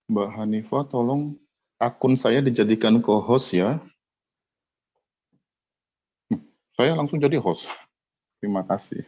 Mbak Hanifah, tolong akun saya dijadikan co-host ya. Saya langsung jadi host. Terima kasih.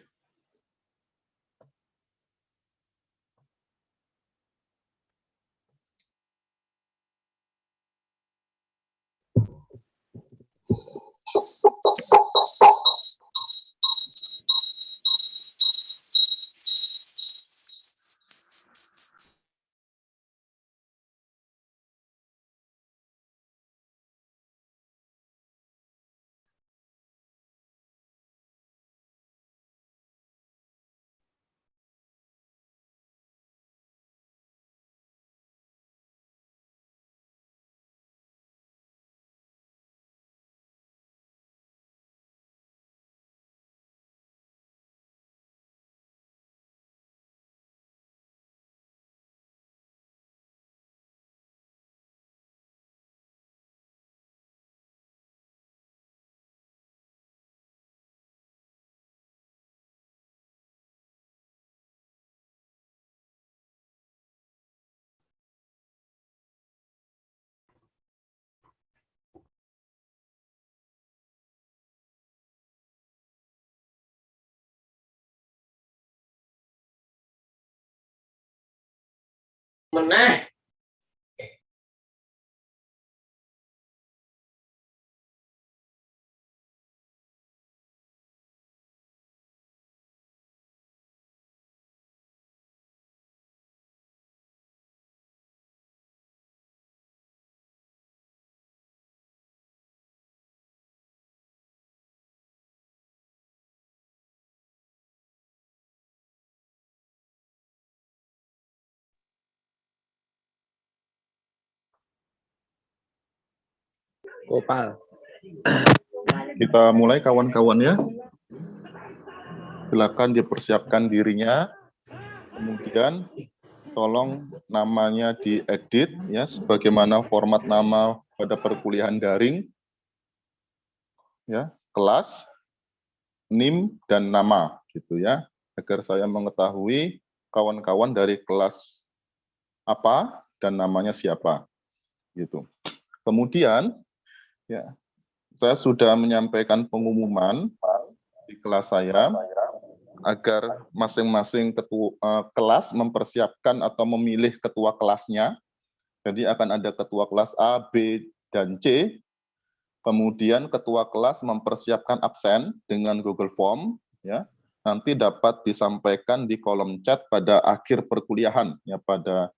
Meneh. Gopal. Kita mulai kawan-kawan ya. Silakan dipersiapkan dirinya. Kemudian tolong namanya diedit ya sebagaimana format nama pada perkuliahan daring. Ya, kelas, NIM dan nama gitu ya. Agar saya mengetahui kawan-kawan dari kelas apa dan namanya siapa gitu. Kemudian ya, saya sudah menyampaikan pengumuman di kelas saya agar masing-masing kelas mempersiapkan atau memilih ketua kelasnya. Jadi akan ada ketua kelas A, B, dan C. Kemudian ketua kelas mempersiapkan absen dengan Google Form. Ya, nanti dapat disampaikan di kolom chat pada akhir perkuliahan, ya pada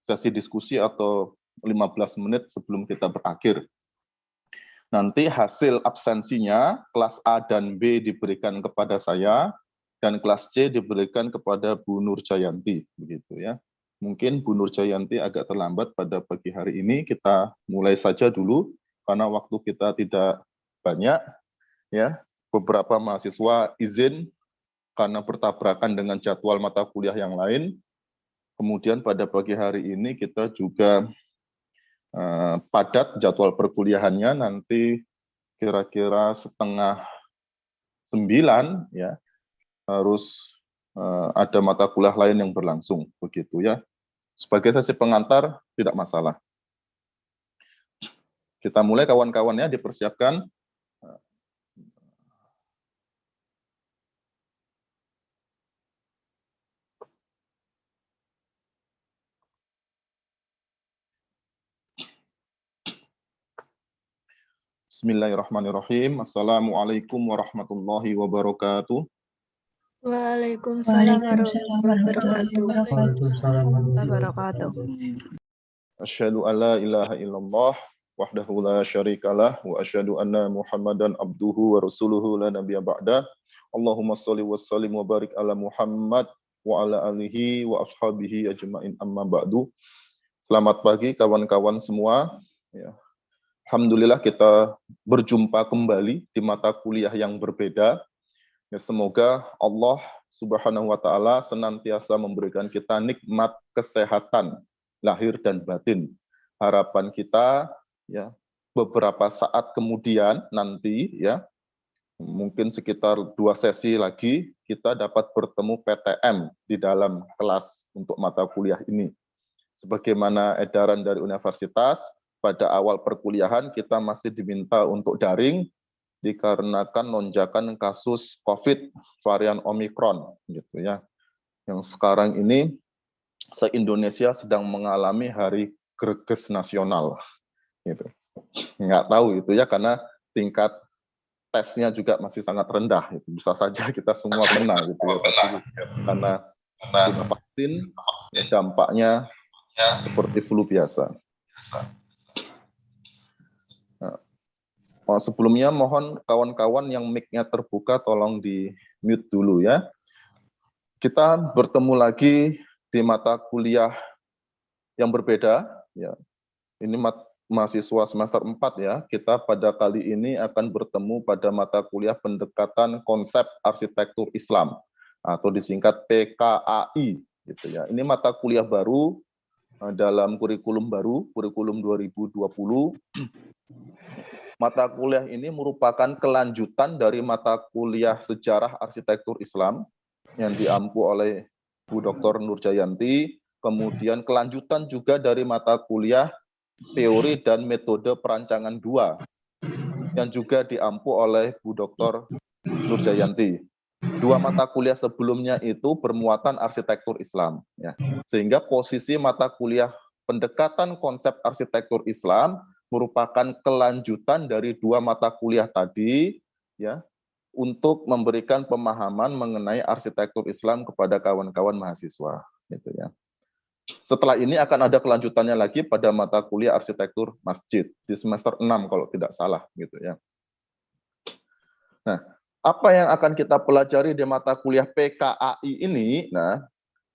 sesi diskusi atau 15 menit sebelum kita berakhir. Nanti hasil absensinya kelas A dan B diberikan kepada saya dan kelas C diberikan kepada Bu Nur Jayanti begitu ya. Mungkin Bu Nur Jayanti agak terlambat pada pagi hari ini, kita mulai saja dulu karena waktu kita tidak banyak ya. Beberapa mahasiswa izin karena bertabrakan dengan jadwal mata kuliah yang lain. Kemudian pada pagi hari ini kita juga padat jadwal perkuliahannya, nanti kira-kira 8:30 ya harus ada mata kuliah lain yang berlangsung begitu ya. Sebagai sesi pengantar tidak masalah. Kita mulai kawan-kawannya dipersiapkan. Bismillahirrahmanirrahim. Assalamualaikum warahmatullahi wabarakatuh. Waalaikumsalam warahmatullahi wabarakatuh. Asyhadu an la ilaha illallah wahdahu la syarikalah wa asyhadu anna Muhammadan abduhu wa rasuluhu la nabiyya ba'da. Allahumma shalli wa sallim wa barik ala Muhammad wa ala alihi wa ashabihi ajmain amma ba'du. Selamat pagi kawan-kawan semua. Ya. Alhamdulillah kita berjumpa kembali di mata kuliah yang berbeda. Ya, semoga Allah Subhanahu wa taala senantiasa memberikan kita nikmat kesehatan lahir dan batin. Harapan kita ya beberapa saat kemudian nanti ya mungkin sekitar 2 sesi lagi kita dapat bertemu PTM di dalam kelas untuk mata kuliah ini. sebagaimana edaran dari universitas, pada awal perkuliahan kita masih diminta untuk daring dikarenakan lonjakan kasus COVID varian Omikron gitu ya. Yang sekarang ini se-Indonesia sedang mengalami hari greges nasional gitu. Nggak tahu itu ya, karena tingkat tesnya juga masih sangat rendah, itu bisa saja kita semua kena gitu ya, tapi karena sudah vaksin dampaknya seperti flu biasa. Nah, sebelumnya mohon kawan-kawan yang mic-nya terbuka tolong di mute dulu ya. Kita bertemu lagi di mata kuliah yang berbeda ya. Ini mahasiswa semester 4 ya. Kita pada kali ini akan bertemu pada mata kuliah pendekatan konsep arsitektur Islam atau disingkat PKAI gitu ya. Ini mata kuliah baru dalam kurikulum baru, kurikulum 2020. Mata kuliah ini merupakan kelanjutan dari mata kuliah sejarah arsitektur Islam yang diampu oleh Bu Dr. Nurjayanti, kemudian kelanjutan juga dari mata kuliah teori dan metode perancangan 2 yang juga diampu oleh Bu Dr. Nurjayanti. 2 mata kuliah sebelumnya itu bermuatan arsitektur Islam ya. Sehingga posisi mata kuliah pendekatan konsep arsitektur Islam merupakan kelanjutan dari 2 mata kuliah tadi ya, untuk memberikan pemahaman mengenai arsitektur Islam kepada kawan-kawan mahasiswa gitu ya. Setelah ini akan ada kelanjutannya lagi pada mata kuliah arsitektur masjid di semester 6 kalau tidak salah gitu ya. Nah, apa yang akan kita pelajari di mata kuliah PKAI ini? Nah,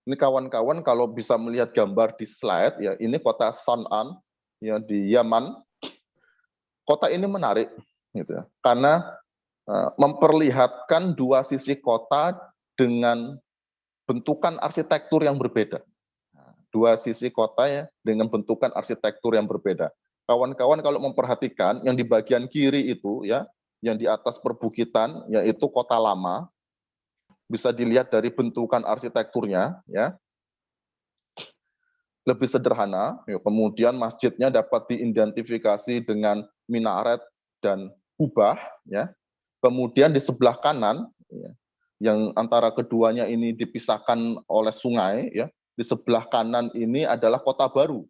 ini kawan-kawan kalau bisa melihat gambar di slide ya, ini kota San'an ya di Yaman. Kota ini menarik gitu ya, karena memperlihatkan 2 sisi kota dengan bentukan arsitektur yang berbeda. 2 sisi kota ya dengan bentukan arsitektur yang berbeda. Kawan-kawan kalau memperhatikan yang di bagian kiri itu ya, yang di atas perbukitan yaitu kota lama, bisa dilihat dari bentukan arsitekturnya ya. Lebih sederhana, ya, kemudian masjidnya dapat diidentifikasi dengan minaret dan kubah ya. Kemudian di sebelah kanan ya, yang antara keduanya ini dipisahkan oleh sungai ya, di sebelah kanan ini adalah kota baru.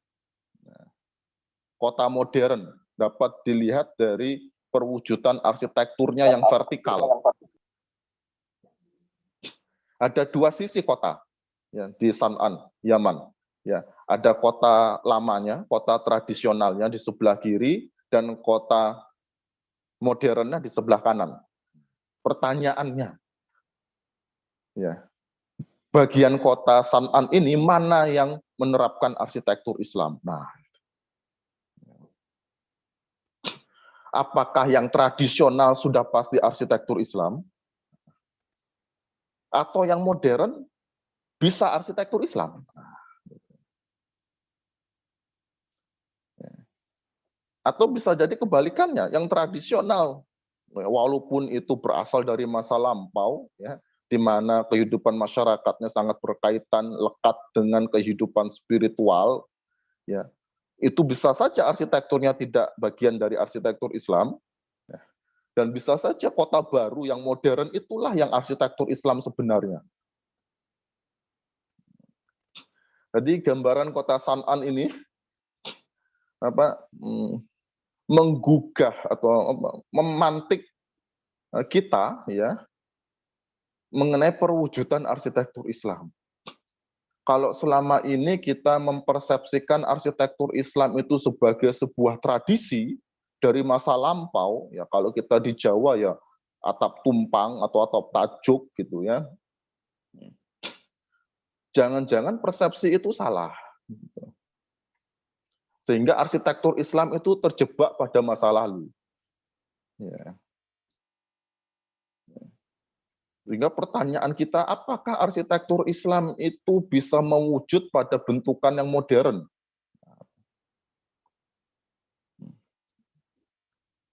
Kota modern, dapat dilihat dari perwujudan arsitekturnya yang vertikal. Ada 2 sisi kota ya, di San'an, Yaman. Ya, ada kota lamanya, kota tradisionalnya di sebelah kiri, dan kota modernnya di sebelah kanan. Pertanyaannya, ya, bagian kota San'an ini mana yang menerapkan arsitektur Islam? Nah, apakah yang tradisional sudah pasti arsitektur Islam? Atau yang modern bisa arsitektur Islam? Atau bisa jadi kebalikannya, yang tradisional, walaupun itu berasal dari masa lampau, ya, di mana kehidupan masyarakatnya sangat berkaitan lekat dengan kehidupan spiritual, ya, itu bisa saja arsitekturnya tidak bagian dari arsitektur Islam, ya, dan bisa saja kota baru yang modern itulah yang arsitektur Islam sebenarnya. Jadi gambaran kota San'an ini menggugah atau memantik kita ya mengenai perwujudan arsitektur Islam. Kalau selama ini kita mempersepsikan arsitektur Islam itu sebagai sebuah tradisi dari masa lampau, ya kalau kita di Jawa ya atap tumpang atau atap tajuk gitu ya. Jangan-jangan persepsi itu salah. Sehingga arsitektur Islam itu terjebak pada masa lalu. Ya. Sehingga pertanyaan kita, apakah arsitektur Islam itu bisa mewujud pada bentukan yang modern?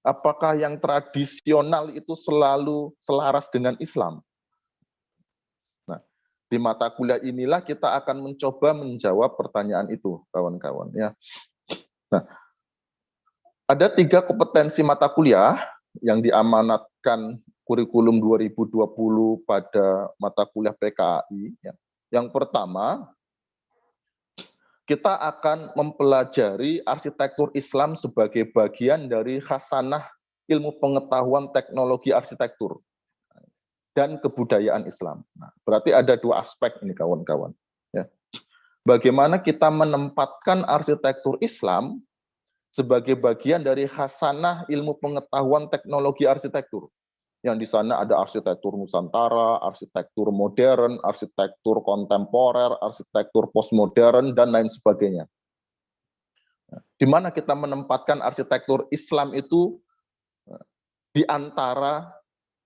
Apakah yang tradisional itu selalu selaras dengan Islam? Nah, Di mata kuliah inilah kita akan mencoba menjawab pertanyaan itu, kawan-kawan. Ya. Nah, ada 3 kompetensi mata kuliah yang diamanatkan kurikulum 2020 pada mata kuliah PKAI. Ya. Yang pertama, kita akan mempelajari arsitektur Islam sebagai bagian dari khasanah ilmu pengetahuan teknologi arsitektur dan kebudayaan Islam. Nah, berarti ada 2 aspek ini, kawan-kawan. Ya. Bagaimana kita menempatkan arsitektur Islam sebagai bagian dari khasanah ilmu pengetahuan teknologi arsitektur. Yang di sana ada arsitektur Nusantara, arsitektur modern, arsitektur kontemporer, arsitektur postmodern, dan lain sebagainya. Di mana kita menempatkan arsitektur Islam itu di antara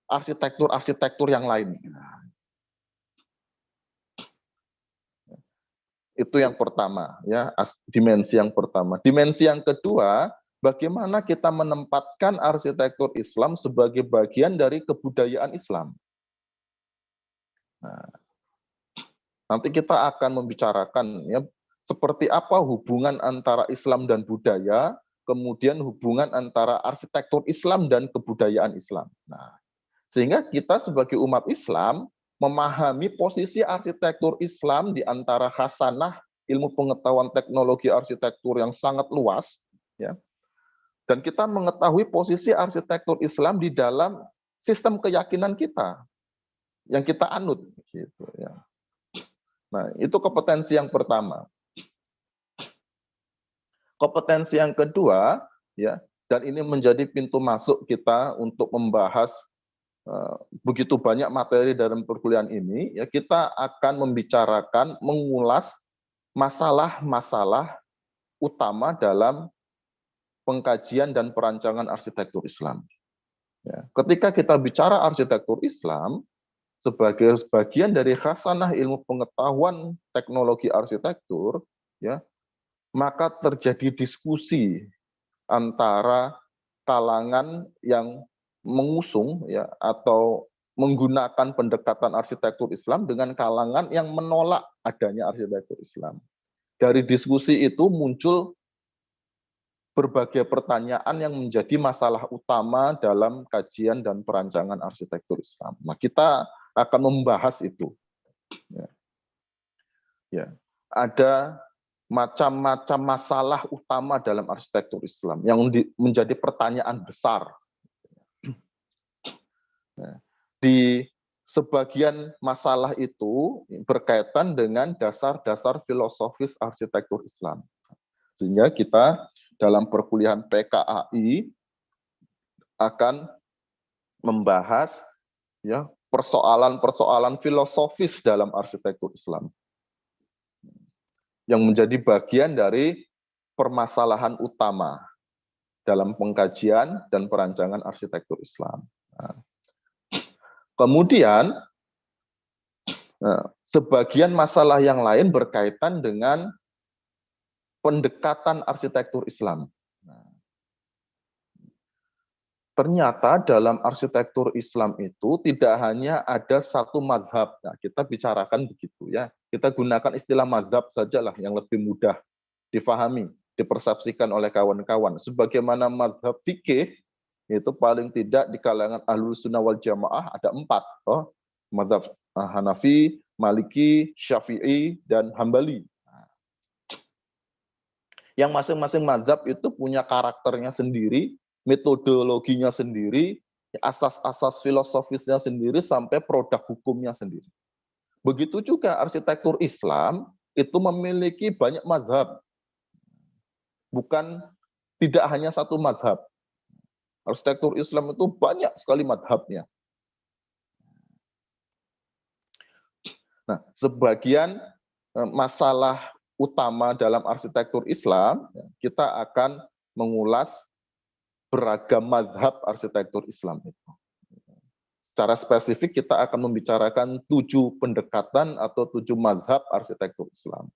arsitektur-arsitektur yang lain. Itu yang pertama, ya, dimensi yang pertama. Dimensi yang kedua, bagaimana kita menempatkan arsitektur Islam sebagai bagian dari kebudayaan Islam. Nah, nanti kita akan membicarakan ya seperti apa hubungan antara Islam dan budaya, kemudian hubungan antara arsitektur Islam dan kebudayaan Islam. Nah, sehingga kita sebagai umat Islam memahami posisi arsitektur Islam di antara khasanah ilmu pengetahuan teknologi arsitektur yang sangat luas, ya. Dan kita mengetahui posisi arsitektur Islam di dalam sistem keyakinan kita yang kita anut, gitu ya. Nah, itu kompetensi yang pertama. Kompetensi yang kedua, ya, dan ini menjadi pintu masuk kita untuk membahas begitu banyak materi dalam perkuliahan ini, ya, kita akan membicarakan, mengulas masalah-masalah utama dalam pengkajian dan perancangan arsitektur Islam. Ya, ketika kita bicara arsitektur Islam sebagai bagian dari khasanah ilmu pengetahuan teknologi arsitektur, ya, maka terjadi diskusi antara kalangan yang mengusung ya atau menggunakan pendekatan arsitektur Islam dengan kalangan yang menolak adanya arsitektur Islam. Dari diskusi itu muncul berbagai pertanyaan yang menjadi masalah utama dalam kajian dan perancangan arsitektur Islam. Nah, kita akan membahas itu. Ya. Ya. Ada macam-macam masalah utama dalam arsitektur Islam yang menjadi pertanyaan besar. Di sebagian masalah itu berkaitan dengan dasar-dasar filosofis arsitektur Islam. Sehingga kita dalam perkuliahan PKAI akan membahas ya persoalan-persoalan filosofis dalam arsitektur Islam yang menjadi bagian dari permasalahan utama dalam pengkajian dan perancangan arsitektur Islam. Nah, kemudian, sebagian masalah yang lain berkaitan dengan pendekatan arsitektur Islam. Ternyata dalam arsitektur Islam itu tidak hanya ada satu mazhab. Nah, kita bicarakan begitu ya. Kita gunakan istilah mazhab sajalah yang lebih mudah difahami, dipersepsikan oleh kawan-kawan. Sebagaimana mazhab fikih, itu paling tidak di kalangan Ahlus Sunnah wal Jamaah ada 4. Mazhab Hanafi, Maliki, Syafi'i, dan Hambali. Yang masing-masing mazhab itu punya karakternya sendiri, metodologinya sendiri, asas-asas filosofisnya sendiri, sampai produk hukumnya sendiri. Begitu juga arsitektur Islam itu memiliki banyak mazhab. Bukan tidak hanya satu mazhab. Arsitektur Islam itu banyak sekali mazhabnya. Nah, sebagian masalah utama dalam arsitektur Islam, kita akan mengulas beragam mazhab arsitektur Islam itu. Secara spesifik kita akan membicarakan 7 pendekatan atau 7 mazhab arsitektur Islam.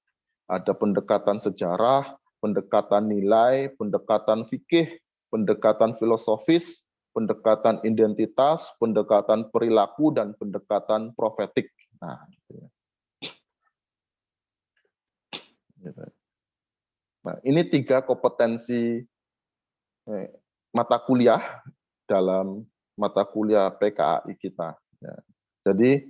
Ada pendekatan sejarah, pendekatan nilai, pendekatan fikih, pendekatan filosofis, pendekatan identitas, pendekatan perilaku, dan pendekatan profetik. Nah, gitu ya. Gitu. Nah, ini 3 kompetensi mata kuliah dalam mata kuliah PKAI kita. Ya. Jadi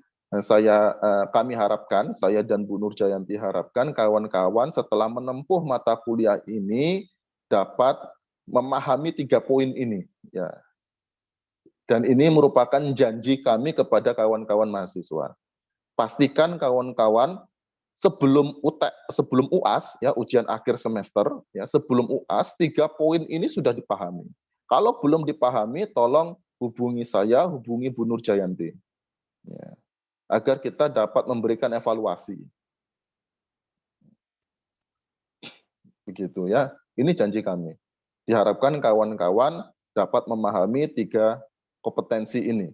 kami harapkan, saya dan Bu Nur Jayanti harapkan kawan-kawan setelah menempuh mata kuliah ini dapat memahami 3 poin ini. Ya. Dan ini merupakan janji kami kepada kawan-kawan mahasiswa. Pastikan kawan-kawan sebelum UAS, ya, ujian akhir semester, ya, sebelum UAS 3 poin ini sudah dipahami. Kalau belum dipahami, tolong hubungi saya, hubungi Bu Nur Jayanti, ya, agar kita dapat memberikan evaluasi. Begitu ya, ini janji kami. Diharapkan kawan-kawan dapat memahami 3 kompetensi ini.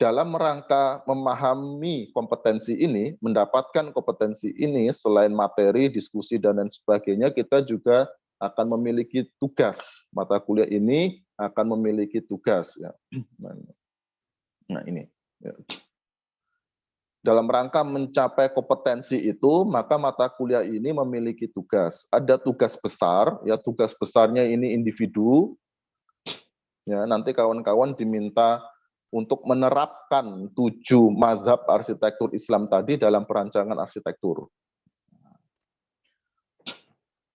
Dalam rangka memahami kompetensi ini, mendapatkan kompetensi ini, selain materi, diskusi, dan lain sebagainya, kita juga akan memiliki tugas. Mata kuliah ini akan memiliki tugas. Ya. Nah ini. Ya. Dalam rangka mencapai kompetensi itu, maka mata kuliah ini memiliki tugas. Ada tugas besar, ya, tugas besarnya ini individu. Ya, nanti kawan-kawan diminta untuk menerapkan 7 mazhab arsitektur Islam tadi dalam perancangan arsitektur.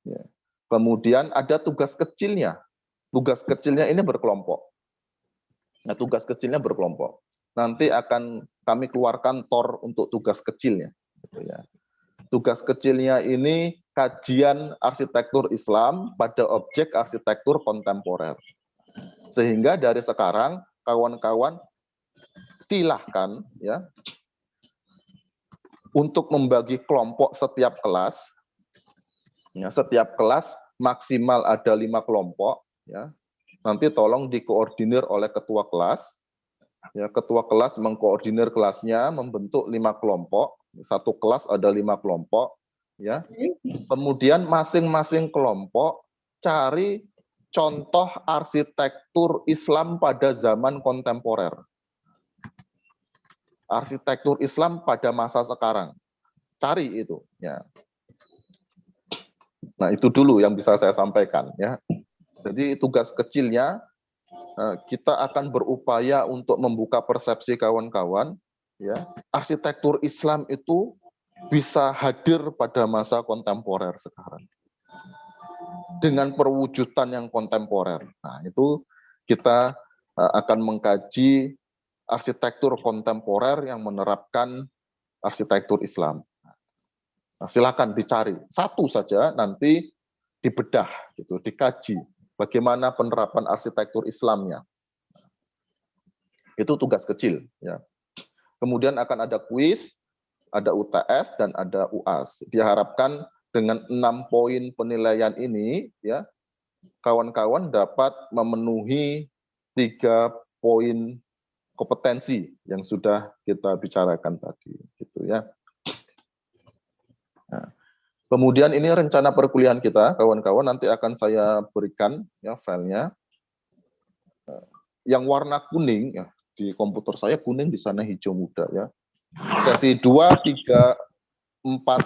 Ya. Kemudian ada tugas kecilnya. Tugas kecilnya ini berkelompok. Nah, tugas kecilnya berkelompok. Nanti akan kami keluarkan TOR untuk tugas kecilnya. Gitu ya. Tugas kecilnya ini kajian arsitektur Islam pada objek arsitektur kontemporer. Sehingga dari sekarang kawan-kawan silahkan ya untuk membagi kelompok setiap kelas. Ya, setiap kelas maksimal ada 5 kelompok. Ya. Nanti tolong dikoordinir oleh ketua kelas. Ya, ketua kelas mengkoordinir kelasnya, membentuk 5 kelompok. Satu kelas ada 5 kelompok. Ya. Kemudian masing-masing kelompok cari contoh arsitektur Islam pada zaman kontemporer. Arsitektur Islam pada masa sekarang. Cari itu. Ya. Nah, itu dulu yang bisa saya sampaikan. Ya. Jadi tugas kecilnya, kita akan berupaya untuk membuka persepsi kawan-kawan. Ya. Arsitektur Islam itu bisa hadir pada masa kontemporer sekarang. Dengan perwujudan yang kontemporer. Nah, itu kita akan mengkaji arsitektur kontemporer yang menerapkan arsitektur Islam. Nah, silakan dicari satu saja, nanti dibedah, gitu, dikaji bagaimana penerapan arsitektur Islamnya. Itu tugas kecil. Ya. Kemudian akan ada kuis, ada UTS, dan ada UAS. Diharapkan dengan 6 poin penilaian ini, ya, kawan-kawan dapat memenuhi 3 poin kompetensi yang sudah kita bicarakan tadi, gitu ya. Nah, kemudian ini rencana perkuliahan kita, kawan-kawan, nanti akan saya berikan ya filenya. Yang warna kuning, ya, di komputer saya kuning, di sana hijau muda ya. Sesi 2, 3, 4,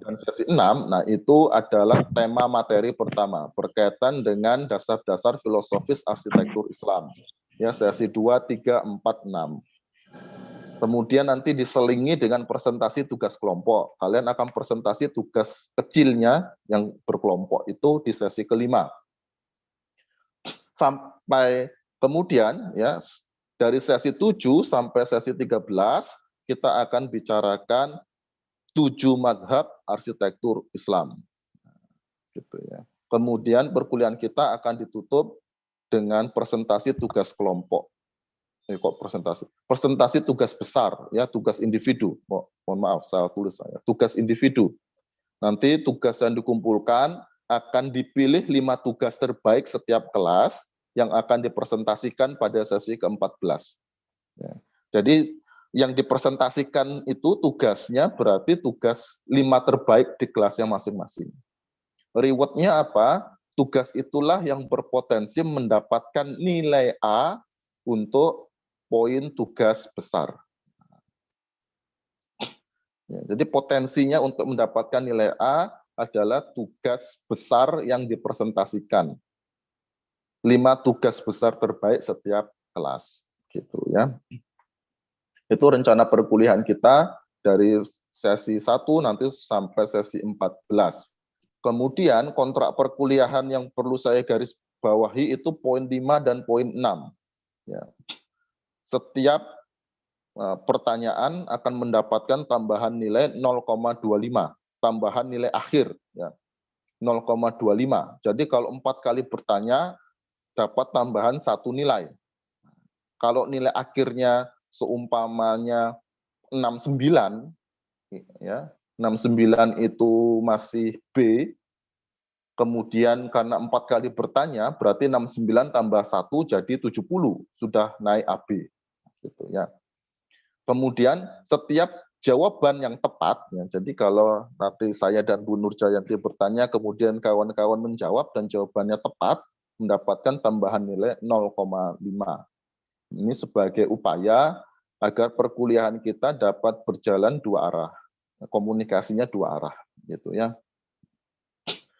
dan sesi 6, nah itu adalah tema materi pertama, berkaitan dengan dasar-dasar filosofis arsitektur Islam. Ya, sesi 2, 3, 4, 6. Kemudian nanti diselingi dengan presentasi tugas kelompok. Kalian akan presentasi tugas kecilnya yang berkelompok itu di sesi kelima. Sampai kemudian ya dari sesi 7 sampai sesi 13 kita akan bicarakan 7 mazhab arsitektur Islam. Gitu ya. Kemudian perkuliahan kita akan ditutup dengan presentasi tugas kelompok. Kok presentasi tugas besar ya, tugas individu. Mohon maaf saya tulis saya. Tugas individu. Nanti tugas yang dikumpulkan akan dipilih 5 tugas terbaik setiap kelas yang akan dipresentasikan pada sesi ke-14. Ya. Jadi yang dipresentasikan itu tugasnya berarti tugas 5 terbaik di kelasnya masing-masing. Rewardnya apa? Tugas itulah yang berpotensi mendapatkan nilai A untuk poin tugas besar. Ya, jadi potensinya untuk mendapatkan nilai A adalah tugas besar yang dipresentasikan. 5 tugas besar terbaik setiap kelas, gitu ya. Itu rencana perkuliahan kita dari sesi 1 nanti sampai sesi 14. Kemudian kontrak perkuliahan yang perlu saya garis bawahi itu poin 5 dan poin 6. Ya. Setiap pertanyaan akan mendapatkan tambahan nilai 0,25, tambahan nilai akhir ya 0,25. Jadi kalau 4 kali bertanya dapat tambahan 1 nilai. Kalau nilai akhirnya seumpamanya 69 ya, 69 itu masih B, kemudian karena 4 kali bertanya berarti 69 tambah 1 jadi 70, sudah naik AB gitu ya. Kemudian setiap jawaban yang tepat, ya, jadi kalau nanti saya dan Bu Nurjayanti bertanya, kemudian kawan-kawan menjawab dan jawabannya tepat, mendapatkan tambahan nilai 0,5. Ini sebagai upaya agar perkuliahan kita dapat berjalan 2 arah, komunikasinya 2 arah, gitu ya.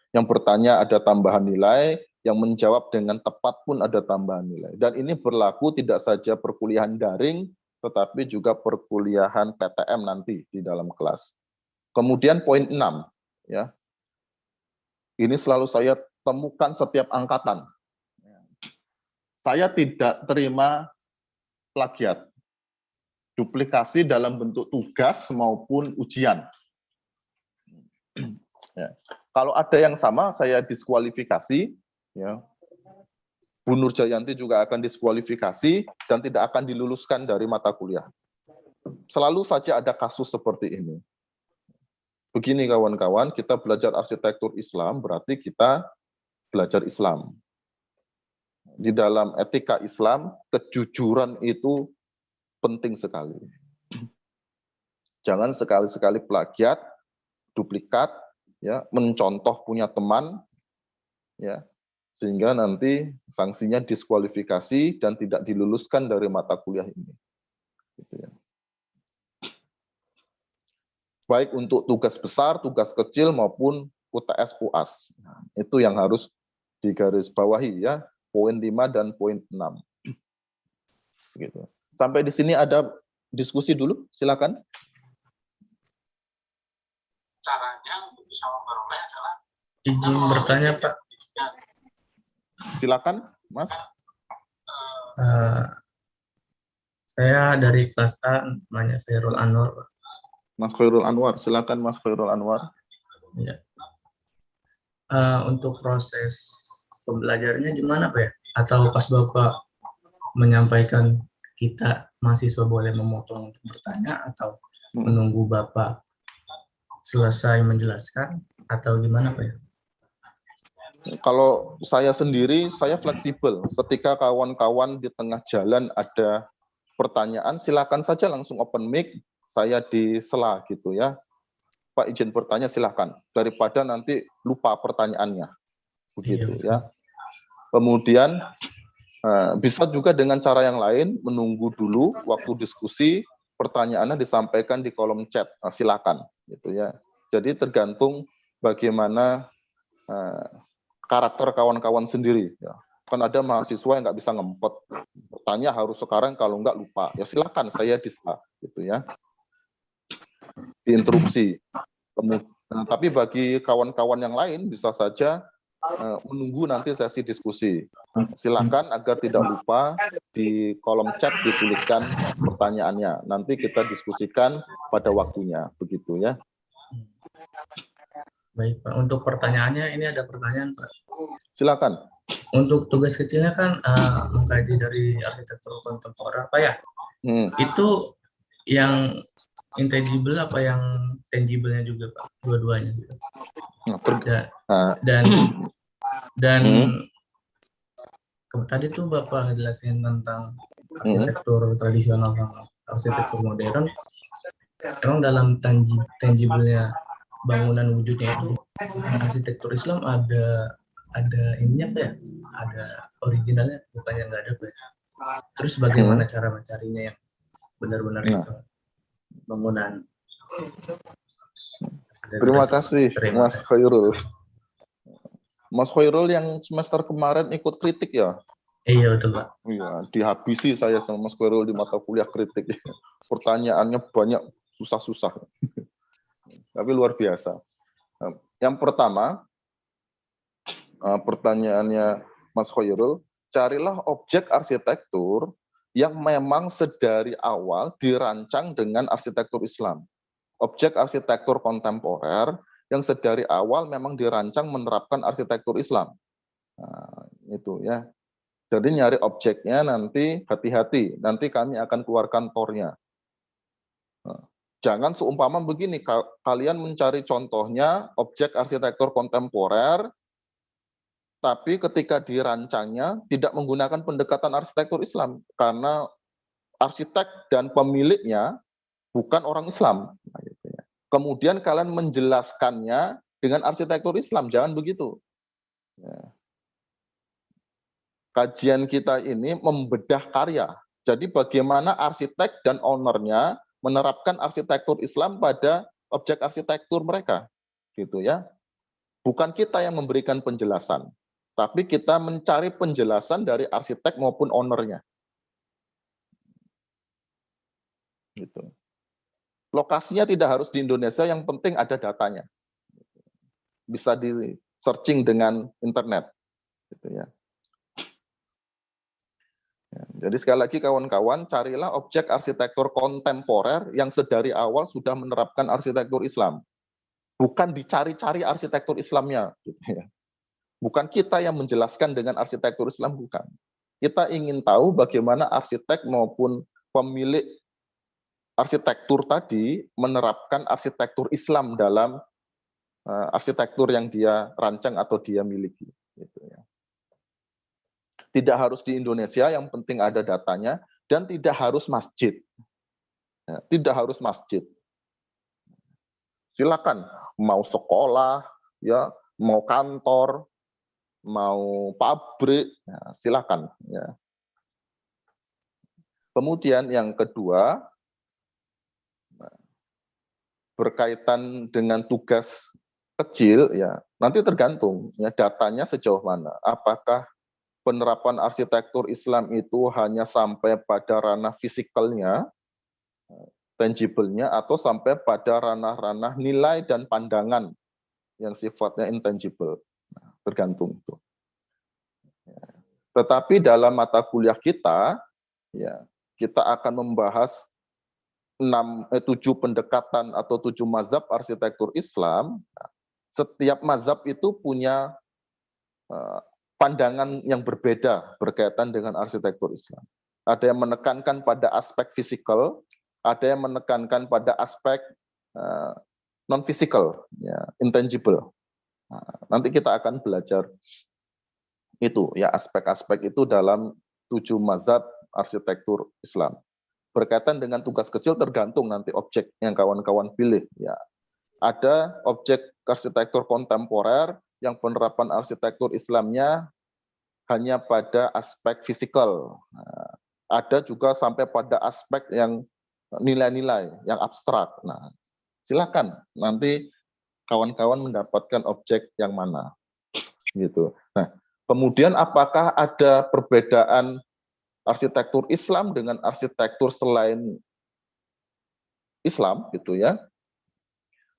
Yang bertanya ada tambahan nilai, yang menjawab dengan tepat pun ada tambahan nilai. Dan ini berlaku tidak saja perkuliahan daring, tetapi juga perkuliahan PTM nanti di dalam kelas. Kemudian poin 6, ya. Ini selalu saya temukan setiap angkatan. Saya tidak terima plagiat, duplikasi dalam bentuk tugas maupun ujian. Ya. Kalau ada yang sama, saya diskualifikasi. Ya. Bu Nurjayanti juga akan diskualifikasi dan tidak akan diluluskan dari mata kuliah. Selalu saja ada kasus seperti ini. Begini kawan-kawan, kita belajar arsitektur Islam berarti kita belajar Islam. Di dalam etika Islam, kejujuran itu penting sekali. Jangan sekali-sekali plagiat, duplikat, ya, mencontoh punya teman, ya, sehingga nanti sanksinya diskualifikasi dan tidak diluluskan dari mata kuliah ini. Gitu ya. Baik untuk tugas besar, tugas kecil maupun UTS UAS. Nah, itu yang harus digarisbawahi ya, poin 5 dan poin 6. Gitu. Sampai di sini ada diskusi dulu, silakan. Caranya untuk bisa memperoleh adalah izin bertanya Pak. Silakan, Mas. Saya dari kelas A, namanya Khairul Anwar. Mas Khairul Anwar, silakan Mas Khairul Anwar. Ya. Untuk proses pembelajarannya gimana Pak ya? Atau pas Bapak menyampaikan kita mahasiswa boleh memotong untuk bertanya atau menunggu Bapak selesai menjelaskan atau gimana Pak ya? Kalau saya sendiri, saya fleksibel. Ketika kawan-kawan di tengah jalan ada pertanyaan, silakan saja langsung open mic, saya di sela gitu ya. Pak izin bertanya silakan, daripada nanti lupa pertanyaannya. Begitu ya. Kemudian bisa juga dengan cara yang lain, menunggu dulu waktu diskusi, pertanyaannya disampaikan di kolom chat, nah, silakan gitu ya. Jadi tergantung bagaimana karakter kawan-kawan sendiri ya. Kan ada mahasiswa yang nggak bisa ngempet, bertanya harus sekarang, kalau nggak lupa ya silakan, saya disela gitu ya, diinterupsi. Tapi bagi kawan-kawan yang lain bisa saja menunggu nanti sesi diskusi. Silakan agar tidak lupa di kolom chat dituliskan pertanyaannya, nanti kita diskusikan pada waktunya, begitu ya. Baik Pak, untuk pertanyaannya ini ada pertanyaan Pak. Silakan. Untuk tugas kecilnya kan mengkaji dari arsitektur kontemporer Pak ya. Itu yang intangible apa yang tangible-nya juga Pak, dua-duanya gitu. Dan tadi tuh Bapak ngejelasin tentang arsitektur tradisional sama arsitektur modern. Emang dalam tangible-nya bangunan wujudnya itu arsitektur Islam ada ininya Pak ya? Ada originalnya, bukannya nggak ada Pak. Terus bagaimana cara mencarinya yang benar-benar itu bangunan Terima kasih, Terima Mas kasih. Khairul. Mas Khairul yang semester kemarin ikut kritik ya? Iya betul Pak. Iya, dihabisi saya sama Mas Khairul di mata kuliah kritik. Pertanyaannya banyak, susah-susah. Tapi luar biasa. Yang pertama, pertanyaannya Mas Khairul, carilah objek arsitektur yang memang sedari awal dirancang dengan arsitektur Islam. Objek arsitektur kontemporer yang sedari awal memang dirancang menerapkan arsitektur Islam. Nah, itu ya. Jadi nyari objeknya nanti hati-hati, nanti kami akan keluarkan tornya. Nah, jangan seumpama begini, kalian mencari contohnya objek arsitektur kontemporer, tapi ketika dirancangnya tidak menggunakan pendekatan arsitektur Islam, karena arsitek dan pemiliknya bukan orang Islam. Nah, gitu ya. Kemudian kalian menjelaskannya dengan arsitektur Islam, jangan begitu. Ya. Kajian kita ini membedah karya. Jadi bagaimana arsitek dan ownernya menerapkan arsitektur Islam pada objek arsitektur mereka, gitu ya. Bukan kita yang memberikan penjelasan, tapi kita mencari penjelasan dari arsitek maupun ownernya. Gitu. Lokasinya tidak harus di Indonesia, yang penting ada datanya. Bisa di searching dengan internet, gitu ya. Jadi sekali lagi kawan-kawan, carilah objek arsitektur kontemporer yang sedari awal sudah menerapkan arsitektur Islam. Bukan dicari-cari arsitektur Islamnya. Gitu ya. Bukan kita yang menjelaskan dengan arsitektur Islam, bukan. Kita ingin tahu bagaimana arsitek maupun pemilik arsitektur tadi menerapkan arsitektur Islam dalam arsitektur yang dia rancang atau dia miliki. Gitu ya. Tidak harus di Indonesia, yang penting ada datanya, dan tidak harus masjid. Ya, tidak harus masjid. Silakan, mau sekolah, ya, mau kantor, mau pabrik, ya, silakan. Ya. Kemudian yang kedua, berkaitan dengan tugas kecil, ya nanti tergantung ya datanya sejauh mana. Apakah penerapan arsitektur Islam itu hanya sampai pada ranah fisikalnya, tangible-nya, atau sampai pada ranah-ranah nilai dan pandangan yang sifatnya intangible. Nah, tergantung itu. Tetapi dalam mata kuliah kita, ya kita akan membahas 7 pendekatan atau 7 mazhab arsitektur Islam. Setiap mazhab itu punya pandangan yang berbeda berkaitan dengan arsitektur Islam. Ada yang menekankan pada aspek fisikal, ada yang menekankan pada aspek non-fisikal, ya, intangible. Nah, nanti kita akan belajar itu, ya aspek-aspek itu dalam 7 mazhab arsitektur Islam. Berkaitan dengan tugas kecil tergantung nanti objek yang kawan-kawan pilih. Ya, ada objek arsitektur kontemporer yang penerapan arsitektur Islamnya hanya pada aspek fisikal. Nah, ada juga sampai pada aspek yang nilai-nilai, yang abstrak. Nah, silakan nanti kawan-kawan mendapatkan objek yang mana. Gitu. Nah, kemudian apakah ada perbedaan arsitektur Islam dengan arsitektur selain Islam, gitu ya?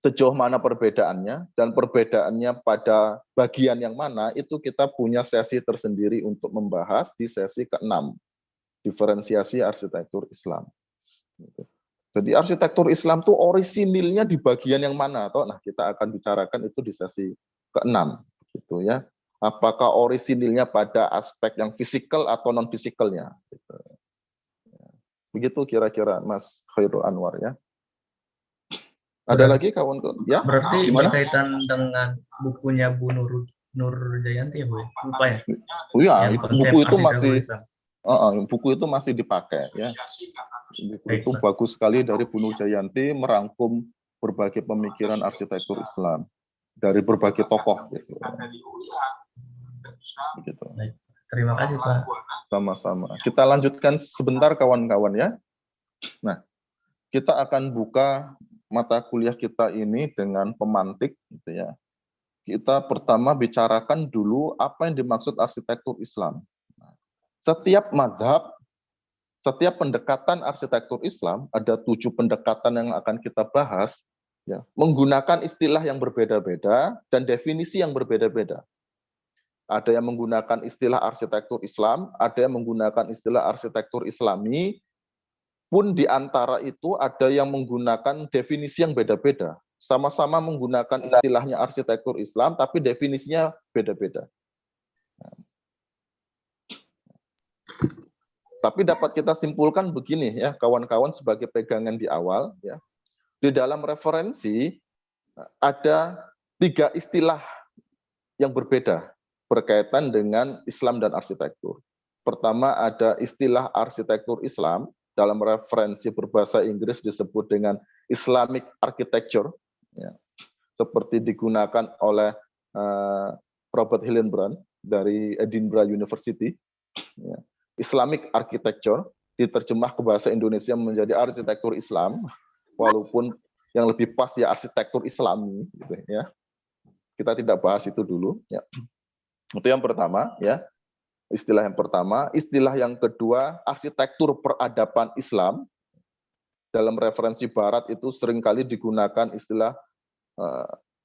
Sejauh mana perbedaannya, dan perbedaannya pada bagian yang mana, itu kita punya sesi tersendiri untuk membahas di sesi ke-6, diferensiasi arsitektur Islam. Jadi arsitektur Islam itu orisinilnya di bagian yang mana, atau nah kita akan bicarakan itu di sesi ke-6, gitu ya. Apakah orisinilnya pada aspek yang fisikal atau non fisikalnya? Gitu. Begitu kira-kira Mas Khairul Anwar ya. Ada lagi kawan? Ya, berarti gimana? berkaitan dengan bukunya Bu Nur Jayanti ya Bu? Lupa ya? Oh ya, Yang konsep buku itu arsitektur masih Islam. buku itu masih dipakai ya. Buku itu Baiklah. bagus sekali dari Bu Nur Jayanti, merangkum berbagai pemikiran arsitektur Islam dari berbagai tokoh gitu. Begitu. Baik. Terima kasih Pak. Sama-sama. Kita lanjutkan sebentar kawan-kawan ya. Nah, kita akan buka mata kuliah kita ini dengan pemantik, gitu ya. Kita pertama bicarakan dulu apa yang dimaksud arsitektur Islam. Setiap mazhab, setiap pendekatan arsitektur Islam, ada 7 pendekatan yang akan kita bahas, ya, menggunakan istilah yang berbeda-beda dan definisi yang berbeda-beda. Ada yang menggunakan istilah arsitektur Islam, ada yang menggunakan istilah arsitektur Islami, pun di antara itu ada yang menggunakan definisi yang beda-beda. Sama-sama menggunakan istilahnya arsitektur Islam, tapi definisinya beda-beda. Tapi dapat kita simpulkan begini ya, kawan-kawan, sebagai pegangan di awal, ya. Di dalam referensi ada 3 istilah yang berbeda berkaitan dengan Islam dan arsitektur. Pertama, ada istilah arsitektur Islam, dalam referensi berbahasa Inggris disebut dengan Islamic Architecture, ya, seperti digunakan oleh Robert Hillenbrand dari Edinburgh University. Ya. Islamic Architecture diterjemah ke bahasa Indonesia menjadi arsitektur Islam, walaupun yang lebih pas ya arsitektur Islami, gitu ya. Kita tidak bahas itu dulu, ya. Itu yang pertama, ya. Istilah yang pertama. Istilah yang kedua, arsitektur peradaban Islam. Dalam referensi Barat itu seringkali digunakan istilah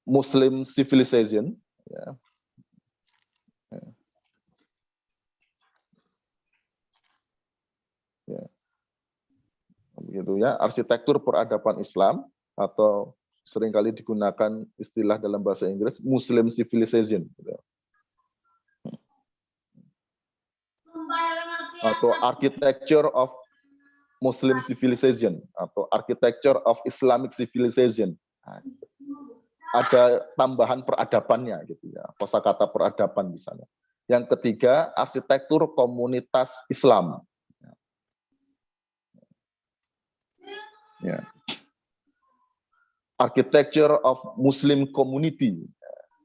Muslim civilization. Ya. Ya. Begitu ya, arsitektur peradaban Islam, atau seringkali digunakan istilah dalam bahasa Inggris Muslim civilization. Gitu. Atau architecture of Muslim civilization, atau architecture of Islamic civilization. Nah, ada tambahan peradabannya, gitu ya, kosakata peradaban di sana. Yang ketiga, arsitektur komunitas Islam. Ya. Architecture of Muslim community,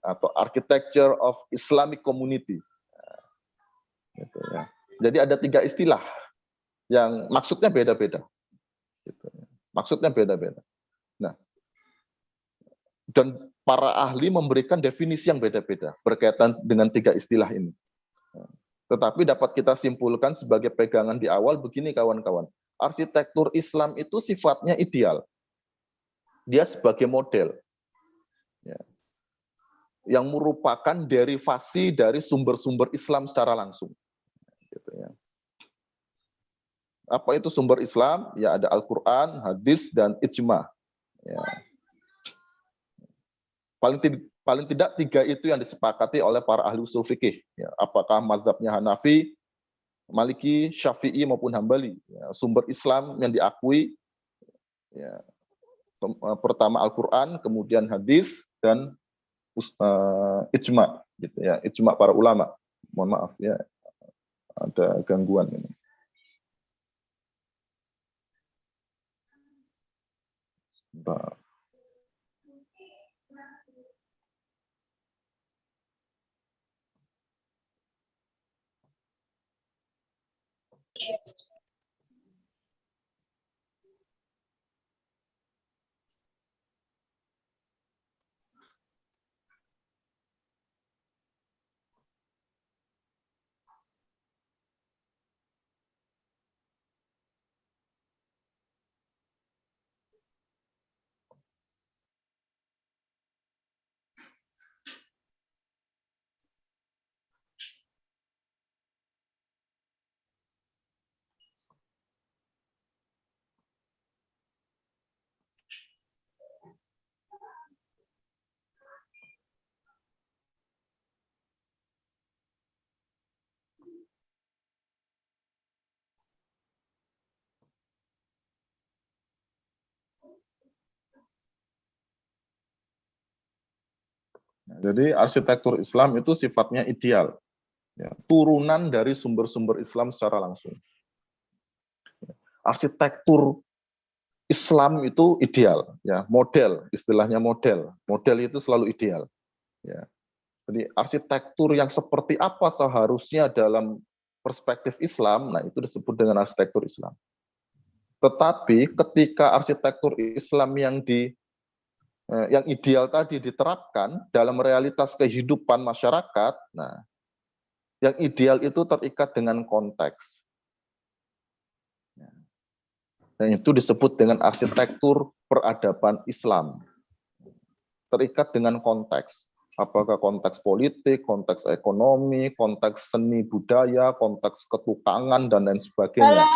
atau architecture of Islamic community. Gitu ya. Jadi ada 3 istilah yang maksudnya beda-beda. Gitu. Maksudnya beda-beda. Nah, dan para ahli memberikan definisi yang beda-beda berkaitan dengan 3 istilah ini. Tetapi dapat kita simpulkan sebagai pegangan di awal begini, kawan-kawan. Arsitektur Islam itu sifatnya ideal. Dia sebagai model. Ya, yang merupakan derivasi dari sumber-sumber Islam secara langsung. Gitu ya. Apa itu sumber Islam? Ya, ada Al-Quran, hadis, dan ijma. Ya. Paling tidak 3 itu yang disepakati oleh para ahli usul fikih. Ya, apakah mazhabnya Hanafi, Maliki, Syafi'i maupun Hambali. Ya, sumber Islam yang diakui, ya, pertama Al-Quran, kemudian hadis, dan ijma. Gitu ya, ijma para ulama. Mohon maaf ya, ada gangguan ini. Bentar. Jadi arsitektur Islam itu sifatnya ideal, ya, turunan dari sumber-sumber Islam secara langsung. Arsitektur Islam itu ideal, ya, model, istilahnya model. Model itu selalu ideal. Ya. Jadi arsitektur yang seperti apa seharusnya dalam perspektif Islam, nah itu disebut dengan arsitektur Islam. Tetapi ketika arsitektur Islam yang ideal tadi diterapkan dalam realitas kehidupan masyarakat, nah, yang ideal itu terikat dengan konteks. Dan itu disebut dengan arsitektur peradaban Islam. Terikat dengan konteks. Apakah konteks politik, konteks ekonomi, konteks seni budaya, konteks ketukangan, dan lain sebagainya.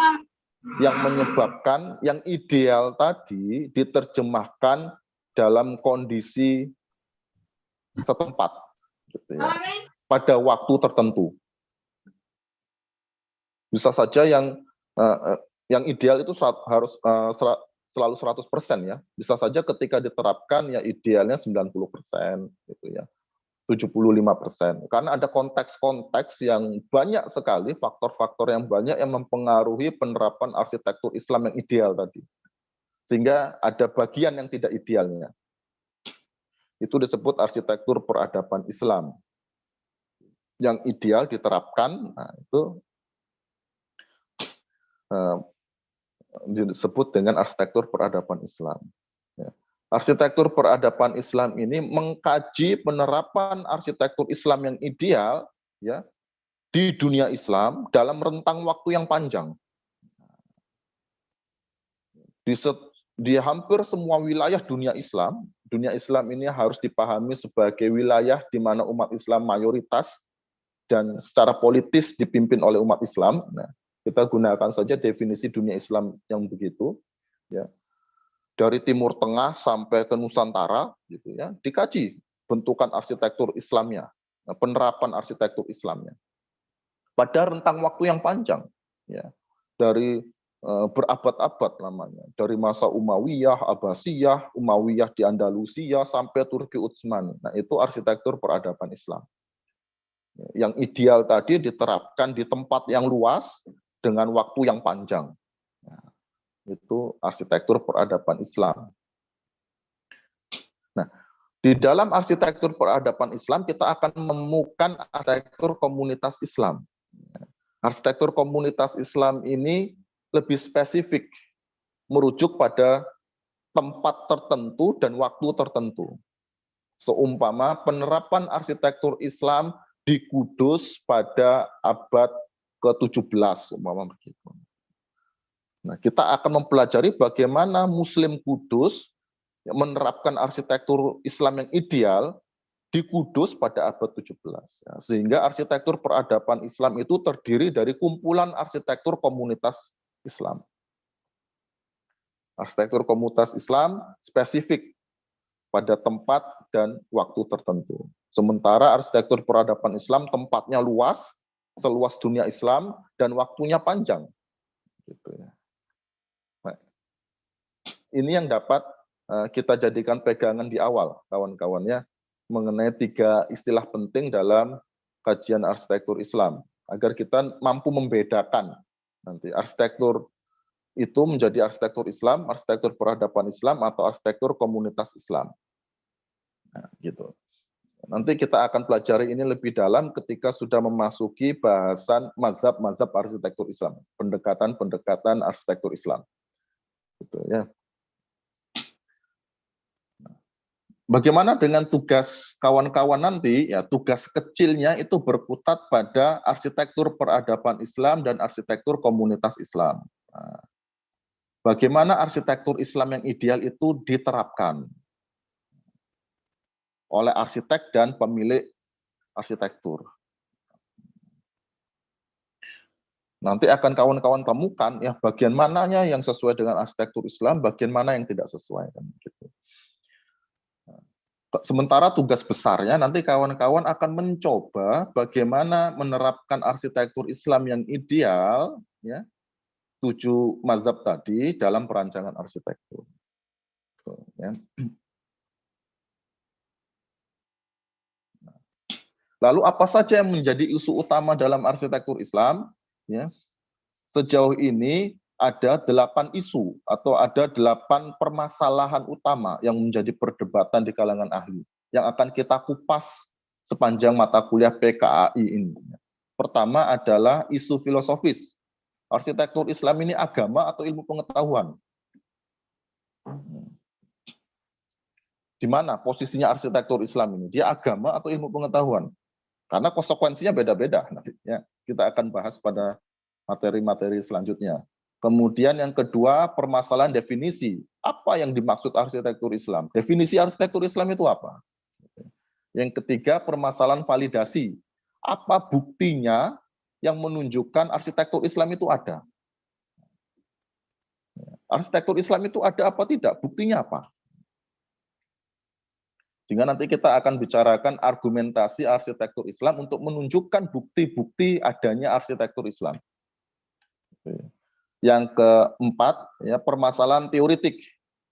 Yang menyebabkan yang ideal tadi diterjemahkan dalam kondisi setempat. Gitu ya, pada waktu tertentu. Bisa saja yang ideal itu harus selalu 100% ya. Bisa saja ketika diterapkan ya idealnya 90% gitu ya. 75%. Karena ada konteks-konteks yang banyak sekali, faktor-faktor yang banyak yang mempengaruhi penerapan arsitektur Islam yang ideal tadi. Sehingga ada bagian yang tidak idealnya. Itu disebut arsitektur peradaban Islam. Yang ideal diterapkan, nah itu disebut dengan arsitektur peradaban Islam. Ya. Arsitektur peradaban Islam ini mengkaji penerapan arsitektur Islam yang ideal ya di dunia Islam dalam rentang waktu yang panjang. Di hampir semua wilayah dunia Islam ini harus dipahami sebagai wilayah di mana umat Islam mayoritas dan secara politis dipimpin oleh umat Islam. Nah, kita gunakan saja definisi dunia Islam yang begitu, ya. Dari Timur Tengah sampai ke Nusantara, gitu ya, dikaji bentukan arsitektur Islamnya, penerapan arsitektur Islamnya. Pada rentang waktu yang panjang, ya, dari berabad-abad lamanya, dari masa Umayyah, Abbasiyah, Umayyah di Andalusia sampai Turki Utsmani. Nah, itu arsitektur peradaban Islam. Yang ideal tadi diterapkan di tempat yang luas dengan waktu yang panjang. Nah, itu arsitektur peradaban Islam. Nah, di dalam arsitektur peradaban Islam kita akan menemukan arsitektur komunitas Islam. Arsitektur komunitas Islam ini lebih spesifik, merujuk pada tempat tertentu dan waktu tertentu. Seumpama penerapan arsitektur Islam di Kudus pada abad ke-17, umpama begitu. Nah, kita akan mempelajari bagaimana Muslim Kudus menerapkan arsitektur Islam yang ideal di Kudus pada abad 17. Ya, sehingga arsitektur peradaban Islam itu terdiri dari kumpulan arsitektur komunitas Islam. Arsitektur komunitas Islam spesifik pada tempat dan waktu tertentu. Sementara arsitektur peradaban Islam tempatnya luas, seluas dunia Islam, dan waktunya panjang. Gitu ya. Nah, ini yang dapat kita jadikan pegangan di awal, kawan-kawannya, mengenai 3 istilah penting dalam kajian arsitektur Islam, agar kita mampu membedakan nanti arsitektur itu menjadi arsitektur Islam, arsitektur peradaban Islam, atau arsitektur komunitas Islam. Nah, gitu. Nanti kita akan pelajari ini lebih dalam ketika sudah memasuki bahasan mazhab-mazhab arsitektur Islam, pendekatan-pendekatan arsitektur Islam. Gitu ya. Bagaimana dengan tugas kawan-kawan nanti? Ya, tugas kecilnya itu berkutat pada arsitektur peradaban Islam dan arsitektur komunitas Islam. Nah, bagaimana arsitektur Islam yang ideal itu diterapkan oleh arsitek dan pemilik arsitektur. Nanti akan kawan-kawan temukan ya bagian mananya yang sesuai dengan arsitektur Islam, bagian mana yang tidak sesuai. Gitu. Sementara tugas besarnya nanti kawan-kawan akan mencoba bagaimana menerapkan arsitektur Islam yang ideal, ya, 7 mazhab tadi dalam perancangan arsitektur. Ya. Lalu apa saja yang menjadi isu utama dalam arsitektur Islam? Ya, sejauh ini ada 8 isu atau ada 8 permasalahan utama yang menjadi perdebatan di kalangan ahli yang akan kita kupas sepanjang mata kuliah PKAI ini. Pertama adalah isu filosofis Arsitektur Islam ini agama atau ilmu pengetahuan? Di mana posisinya arsitektur Islam ini? Dia agama atau ilmu pengetahuan? Karena konsekuensinya beda-beda. Nantinya kita akan bahas pada materi-materi selanjutnya. Kemudian yang kedua, permasalahan definisi. Apa yang dimaksud arsitektur Islam? Definisi arsitektur Islam itu apa? Yang ketiga, permasalahan validasi. Apa buktinya yang menunjukkan arsitektur Islam itu ada? Arsitektur Islam itu ada apa tidak? Buktinya apa? Sehingga nanti kita akan bicarakan argumentasi arsitektur Islam untuk menunjukkan bukti-bukti adanya arsitektur Islam. Yang keempat, ya, permasalahan teoritik.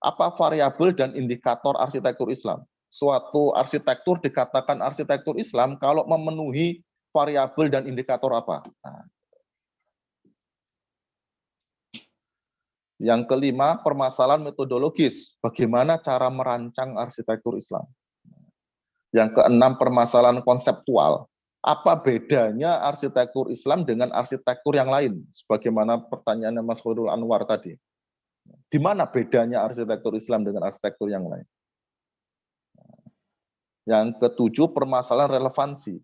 Apa variabel dan indikator arsitektur Islam? Suatu arsitektur dikatakan arsitektur Islam kalau memenuhi variabel dan indikator apa? Nah. Yang kelima, permasalahan metodologis. Bagaimana cara merancang arsitektur Islam? Yang keenam, permasalahan konseptual. Apa bedanya arsitektur Islam dengan arsitektur yang lain? Sebagaimana pertanyaannya Mas Khairul Anwar tadi. Di mana bedanya arsitektur Islam dengan arsitektur yang lain? Yang ketujuh, permasalahan relevansi.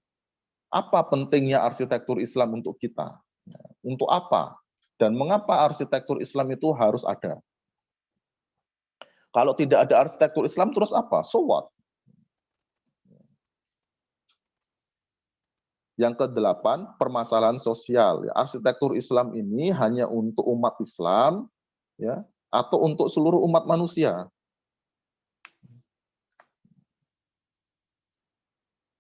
Apa pentingnya arsitektur Islam untuk kita? Untuk apa? Dan mengapa arsitektur Islam itu harus ada? Kalau tidak ada arsitektur Islam, terus apa? So what? Yang kedelapan, permasalahan sosial. Arsitektur Islam ini hanya untuk umat Islam, ya, atau untuk seluruh umat manusia.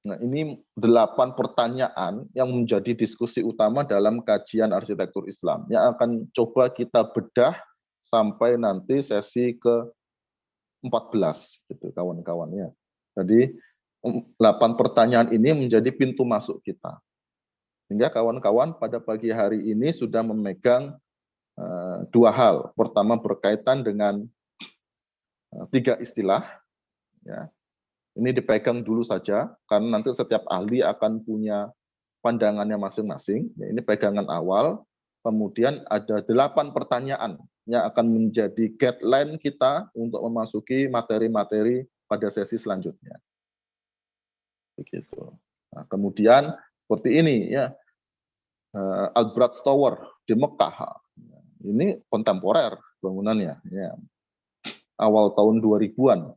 Nah, ini 8 pertanyaan yang menjadi diskusi utama dalam kajian arsitektur Islam, yang akan coba kita bedah sampai nanti sesi ke-14, gitu kawan-kawannya. Jadi 8 pertanyaan ini menjadi pintu masuk kita. Sehingga kawan-kawan pada pagi hari ini sudah memegang 2 hal. Pertama berkaitan dengan 3 istilah. Ya. Ini dipegang dulu saja, karena nanti setiap ahli akan punya pandangannya masing-masing. Ya, ini pegangan awal. Kemudian ada 8 pertanyaan yang akan menjadi guideline kita untuk memasuki materi-materi pada sesi selanjutnya. Begitu. Nah, kemudian seperti ini ya, Al-Brad Tower di Mekah. Ini kontemporer bangunannya, ya. Awal tahun 2000-an.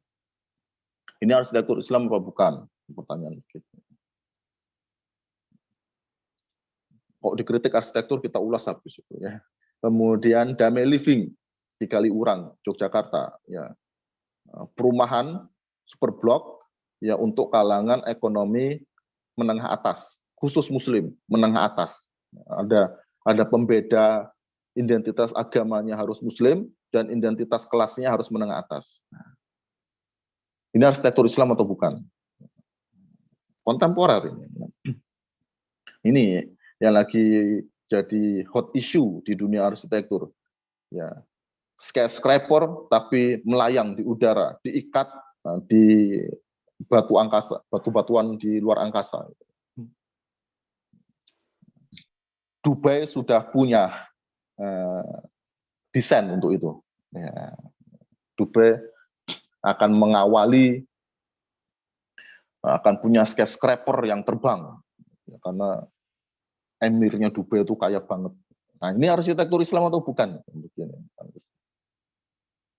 Ini arsitektur Islam apa bukan? Pertanyaan begitu. Kok dikritik arsitektur kita ulas habis itu ya. Kemudian Damai Living di Kaliurang, Yogyakarta, ya. Perumahan superblok ya untuk kalangan ekonomi menengah atas, khusus Muslim menengah atas. Ada pembeda identitas agamanya harus Muslim dan identitas kelasnya harus menengah atas. Ini arsitektur Islam atau bukan? Kontemporer ini. Ini yang lagi jadi hot issue di dunia arsitektur. Ya, skyscraper tapi melayang di udara, diikat di batu angkasa, batu-batuan di luar angkasa. Dubai sudah punya desain untuk itu. Ya. Dubai akan mengawali, akan punya skyscraper yang terbang, ya, karena emirnya Dubai itu kaya banget. Nah, ini arsitektur Islam atau bukan?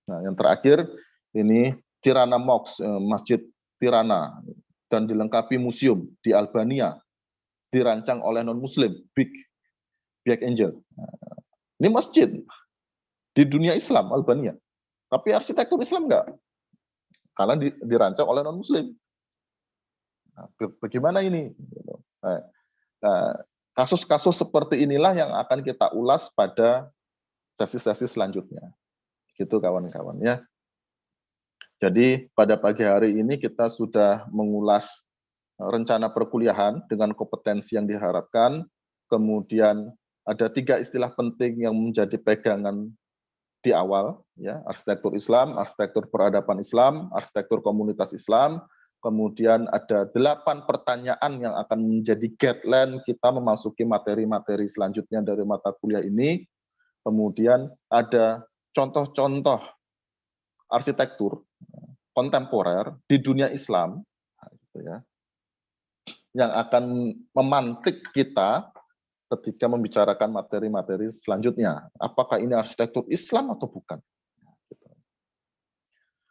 Nah, yang terakhir ini Tirana Mosque, Masjid Tirana, dan dilengkapi museum di Albania, dirancang oleh non-Muslim, Big Angel. Nah, ini masjid di dunia Islam, Albania. Tapi arsitektur Islam enggak, karena dirancang oleh non-Muslim. Nah, bagaimana ini? Nah, kasus-kasus seperti inilah yang akan kita ulas pada sesi-sesi selanjutnya. Gitu kawan-kawan ya. Jadi pada pagi hari ini kita sudah mengulas rencana perkuliahan dengan kompetensi yang diharapkan. Kemudian ada 3 istilah penting yang menjadi pegangan di awal, ya, arsitektur Islam, arsitektur peradaban Islam, arsitektur komunitas Islam. Kemudian ada 8 pertanyaan yang akan menjadi guideline kita memasuki materi-materi selanjutnya dari mata kuliah ini. Kemudian ada contoh-contoh arsitektur kontemporer di dunia Islam, gitu ya, yang akan memantik kita ketika membicarakan materi-materi selanjutnya. Apakah ini arsitektur Islam atau bukan?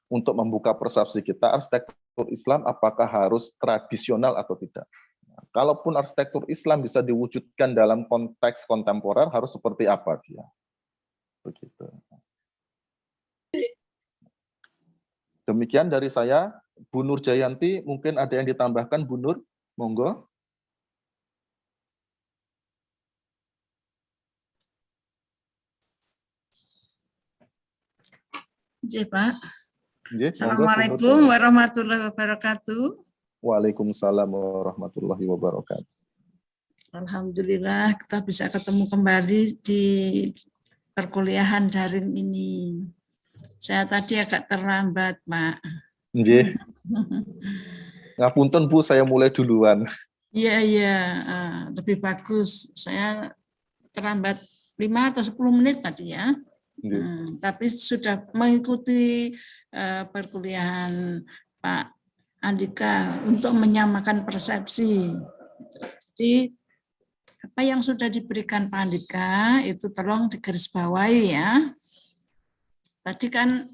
Untuk membuka persepsi kita, arsitektur Islam apakah harus tradisional atau tidak? Kalaupun arsitektur Islam bisa diwujudkan dalam konteks kontemporer, harus seperti apa dia? Begitu. Demikian dari saya, Bu Nur Jayanti, mungkin ada yang ditambahkan, Bu Nur, monggo. Oke, Pak. Nggih, monggo, Bu Nur Assalamualaikum Jayanti. warahmatullahi wabarakatuh. Waalaikumsalam warahmatullahi wabarakatuh. Alhamdulillah kita bisa ketemu kembali di perkuliahan daring ini. Saya tadi agak terlambat, Pak. Nggih. Ngapunten Bu, saya mulai duluan. Iya, lebih bagus. Saya terlambat 5 atau 10 menit tadi ya. Tapi sudah mengikuti perkuliahan Pak Andika untuk menyamakan persepsi. Jadi apa yang sudah diberikan Pak Andika itu tolong digarisbawahi ya. Tadi kan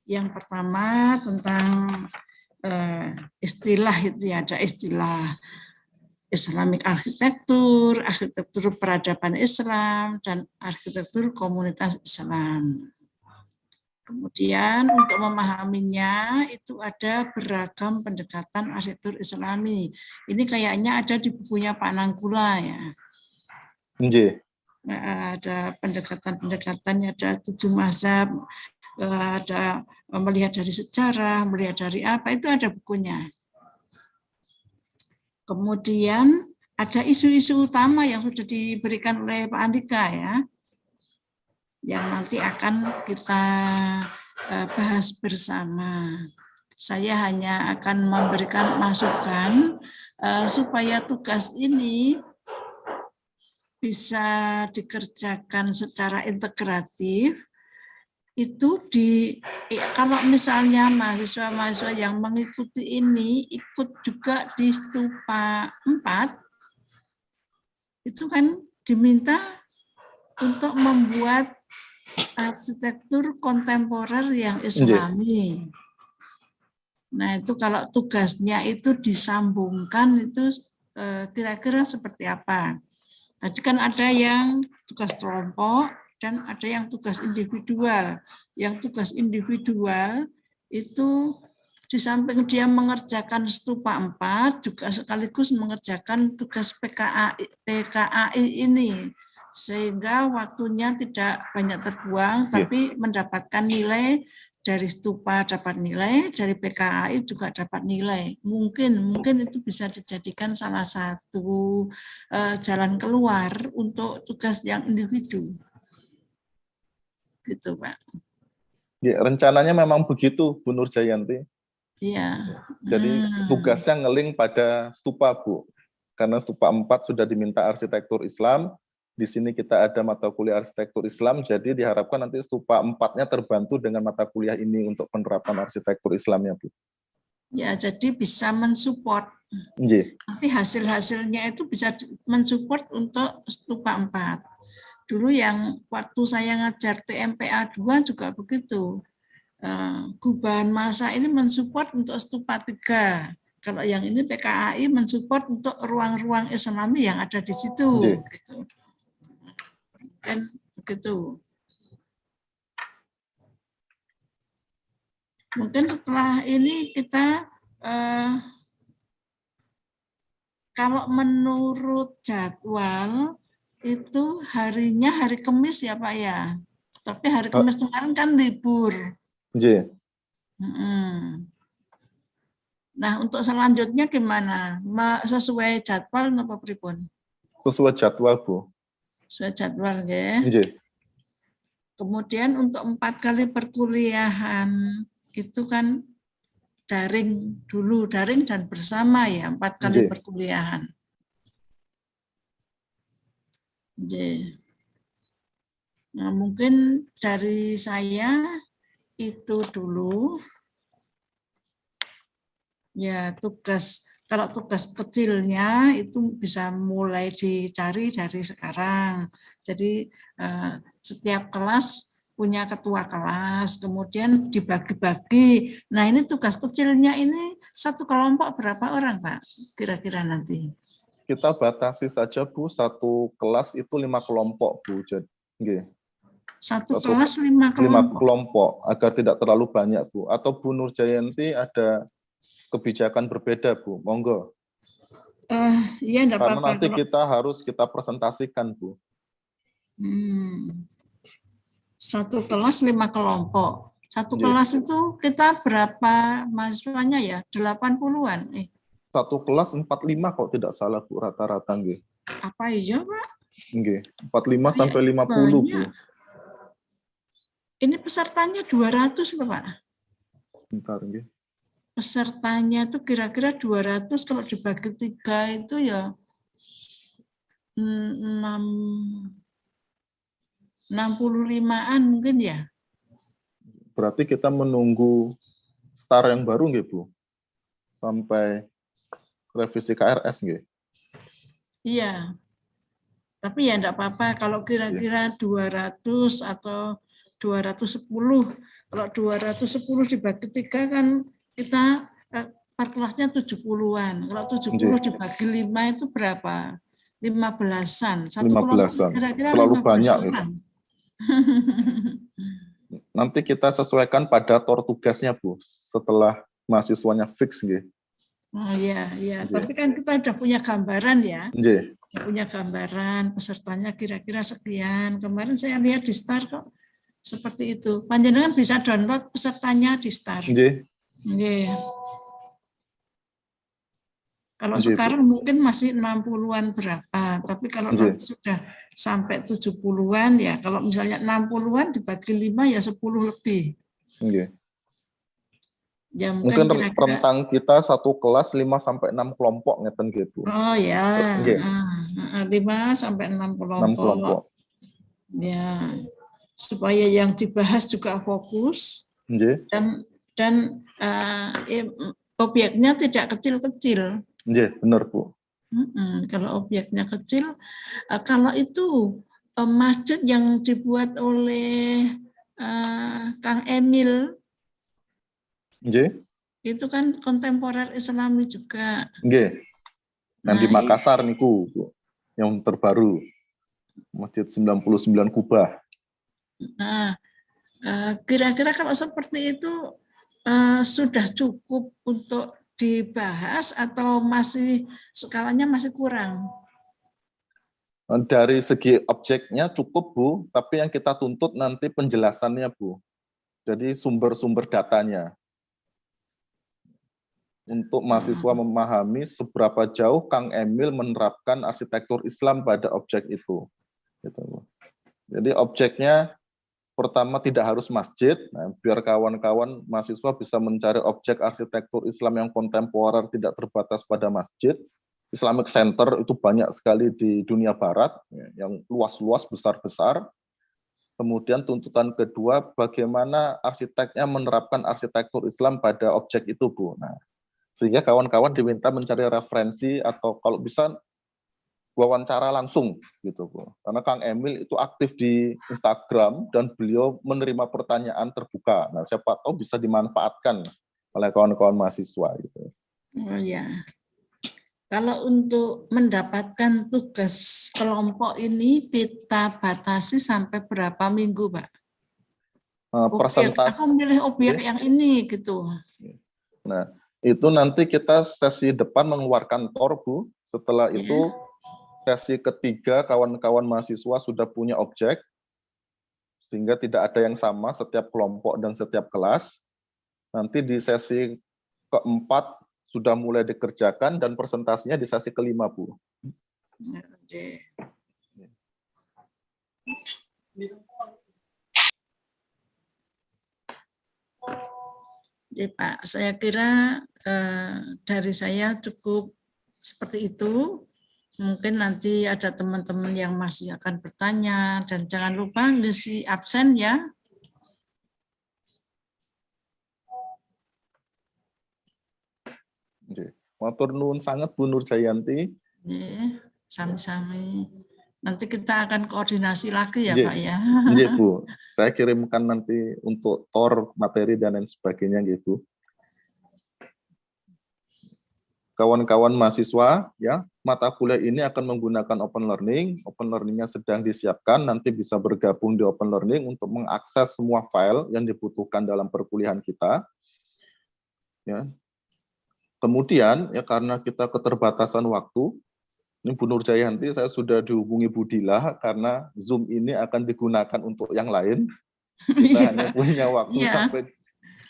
yang pertama tentang istilah itu ya, ada istilah Islamic arsitektur, arsitektur peradaban Islam, dan arsitektur komunitas Islam. Kemudian untuk memahaminya itu ada beragam pendekatan arsitektur Islami. Ini kayaknya ada di bukunya Pak Nangkula ya. Nggih. Ada pendekatan-pendekatannya, ada 7 mazhab, ada melihat dari sejarah, melihat dari apa, itu ada bukunya. Kemudian ada isu-isu utama yang sudah diberikan oleh Pak Andika ya, yang nanti akan kita bahas bersama. Saya hanya akan memberikan masukan supaya tugas ini bisa dikerjakan secara integratif. Itu kalau misalnya mahasiswa-mahasiswa yang mengikuti ini ikut juga di Stupa 4, itu kan diminta untuk membuat arsitektur kontemporer yang Islami. Nah itu kalau tugasnya itu disambungkan itu kira-kira seperti apa? Tadi kan ada yang tugas kelompok dan ada yang tugas individual. Yang tugas individual itu di samping dia mengerjakan Stupa 4 juga sekaligus mengerjakan tugas PKAI ini. Sehingga waktunya tidak banyak terbuang, tapi mendapatkan nilai dari Stupa dapat nilai, dari PKAI juga dapat nilai. Mungkin itu bisa dijadikan salah satu jalan keluar untuk tugas yang individu. Gitu, Pak. Ya, rencananya memang begitu, Bu Nur Jayanti. Iya. Jadi tugasnya ngeling pada Stupa, Bu. Karena Stupa 4 sudah diminta arsitektur Islam. Di sini kita ada mata kuliah arsitektur Islam, jadi diharapkan nanti Stupa 4-nya terbantu dengan mata kuliah ini untuk penerapan arsitektur Islamnya, Bu. Ya, jadi bisa mensupport. Nanti hasil-hasilnya itu bisa mensupport untuk Stupa 4. Dulu yang waktu saya ngajar TMPA 2 juga begitu. Gubahan masa ini mensupport untuk Stupa 3. Kalau yang ini PKAI mensupport untuk ruang-ruang Islami yang ada di situ. Gitu. Dan begitu. Mungkin setelah ini kita kalau menurut jadwal itu harinya hari Kamis ya Pak ya. Tapi hari Kamis kemarin kan libur. Nah untuk selanjutnya gimana? Sesuai jadwal apa pripun? Sesuai jadwal, Bu. Sesuai jadwal ya. Kemudian untuk 4 kali perkuliahan itu kan daring dulu, daring dan bersama ya, 4 kali perkuliahan. Nah, mungkin dari saya itu dulu. Ya, kalau tugas kecilnya itu bisa mulai dicari dari sekarang. Jadi setiap kelas punya ketua kelas, kemudian dibagi-bagi. Nah, ini tugas kecilnya ini satu kelompok berapa orang, Pak? Kira-kira nanti. Kita batasi saja, Bu, satu kelas itu 5 kelompok, Bu. Jadi, nggih. Satu kelas 5 kelompok. 5 kelompok, agar tidak terlalu banyak, Bu. Atau Bu Nurjayanti ada kebijakan berbeda, Bu? Monggo. Iya, enggak Karena apa-apa. nanti kita presentasikan, Bu. Satu kelas 5 kelompok. Satu Iya. kelas itu kita berapa mahasiswanya ya? 80-an. Satu kelas 45 kok tidak salah, Bu, rata-rata nggih. Apa iya, Pak? Nggih, 45 sampai 50, Bu. Ini pesertanya 200, Pak. Bentar nggih. Pesertanya itu kira-kira 200, kalau dibagi 3 itu ya 65-an mungkin ya. Berarti kita menunggu STAR yang baru nggih, Bu? Sampai revisi KRS nggih? Iya. Tapi ya enggak apa-apa kalau kira-kira 200 atau 210. Kalau 210 dibagi 3 kan kita per kelasnya 70-an. Kalau 70 dibagi 5 itu berapa? 15-an. Satu kelompok kira-kira 15 banyak orang. Nanti kita sesuaikan pada tor tugasnya, Bu, setelah mahasiswanya fix nggih. Oh iya, iya. Tapi kan kita udah punya gambaran ya. Nggih. Punya gambaran pesertanya kira-kira sekian. Kemarin saya lihat di STAR kok seperti itu. Panjenengan bisa download pesertanya di STAR. Nggih. Nggih. Kalau Nggih, sekarang mungkin masih 60-an berapa, tapi kalau nanti sudah sampai 70-an ya, kalau misalnya 60-an dibagi 5 ya 10 lebih. Nggih. Ya, mungkin rentang kita satu kelas 5 sampai 6 kelompok ngeten gitu. Oh ya, 5 sampai 6 kelompok. 6 kelompok. Ya, supaya yang dibahas juga fokus. Nggih. Dan obyeknya tidak kecil-kecil. Nggih, benar, Bu. Kalau obyeknya kecil, kalau itu masjid yang dibuat oleh Kang Emil, nggih, itu kan kontemporer Islami juga. Nggih. Yang di Makassar niku, Bu, yang terbaru. Masjid 99 Kubah. Nah, kira-kira kalau seperti itu sudah cukup untuk dibahas atau masih skalanya masih kurang? Dari segi objeknya cukup, Bu, tapi yang kita tuntut nanti penjelasannya, Bu. Jadi sumber-sumber datanya. Untuk mahasiswa memahami seberapa jauh Kang Emil menerapkan arsitektur Islam pada objek itu. Gitu, Bu. Jadi objeknya pertama tidak harus masjid, nah, biar kawan-kawan mahasiswa bisa mencari objek arsitektur Islam yang kontemporer tidak terbatas pada masjid. Islamic Center itu banyak sekali di dunia barat, yang luas-luas, besar-besar. Kemudian tuntutan kedua, bagaimana arsiteknya menerapkan arsitektur Islam pada objek itu, Bu. Nah, sehingga kawan-kawan diminta mencari referensi atau kalau bisa wawancara langsung gitu, Bu. Karena Kang Emil itu aktif di Instagram dan beliau menerima pertanyaan terbuka. Nah, siapa tahu bisa dimanfaatkan oleh kawan-kawan mahasiswa gitu. Oh ya. Kalau untuk mendapatkan tugas kelompok ini kita batasi sampai berapa minggu, Pak? Persentase. Aku milih objek yang ini gitu. Nah, itu nanti kita sesi depan mengeluarkan tor, Bu. Setelah itu sesi ketiga kawan-kawan mahasiswa sudah punya objek, sehingga tidak ada yang sama setiap kelompok dan setiap kelas. Nanti di sesi keempat sudah mulai dikerjakan dan presentasinya di sesi kelima, Bu. Jadi Pak, saya kira dari saya cukup seperti itu. Mungkin nanti ada teman-teman yang masih akan bertanya, dan jangan lupa ngisi absen ya. Matur nuwun sangat Bu Nur Jayanti. Sami-sami. Nanti kita akan koordinasi lagi ya Nggih. Pak ya. Nggih Bu, saya kirimkan nanti untuk tor materi dan lain sebagainya nggih Bu. Kawan-kawan mahasiswa ya, mata kuliah ini akan menggunakan open learning. Open learning-nya sedang disiapkan, nanti bisa bergabung di open learning untuk mengakses semua file yang dibutuhkan dalam perkuliahan kita. Ya. Kemudian ya karena kita keterbatasan waktu, ini Bu Nur Jayanti, saya sudah dihubungi Bu Dila karena Zoom ini akan digunakan untuk yang lain. Kita hanya punya waktu sampai.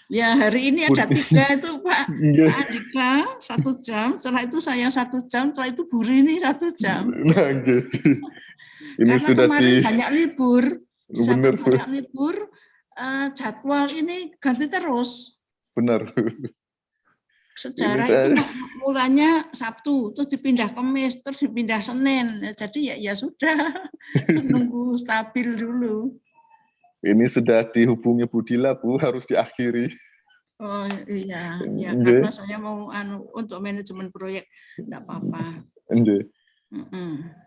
Ya, hari ini ada 3 itu Pak. Pak Andika 1 jam, setelah itu saya 1 jam, setelah itu Bu Rini 1 jam. Nah, ini karena sudah kemarin banyak libur. Benar, banyak libur, jadwal ini ganti terus. Benar. Sejarah itu mulanya Sabtu, terus dipindah Kamis, terus dipindah Senin. Jadi ya sudah, nunggu stabil dulu. Ini sudah dihubungi Bu Dila, Bu, harus diakhiri. Oh iya, ya karena saya mau untuk manajemen proyek, enggak apa-apa.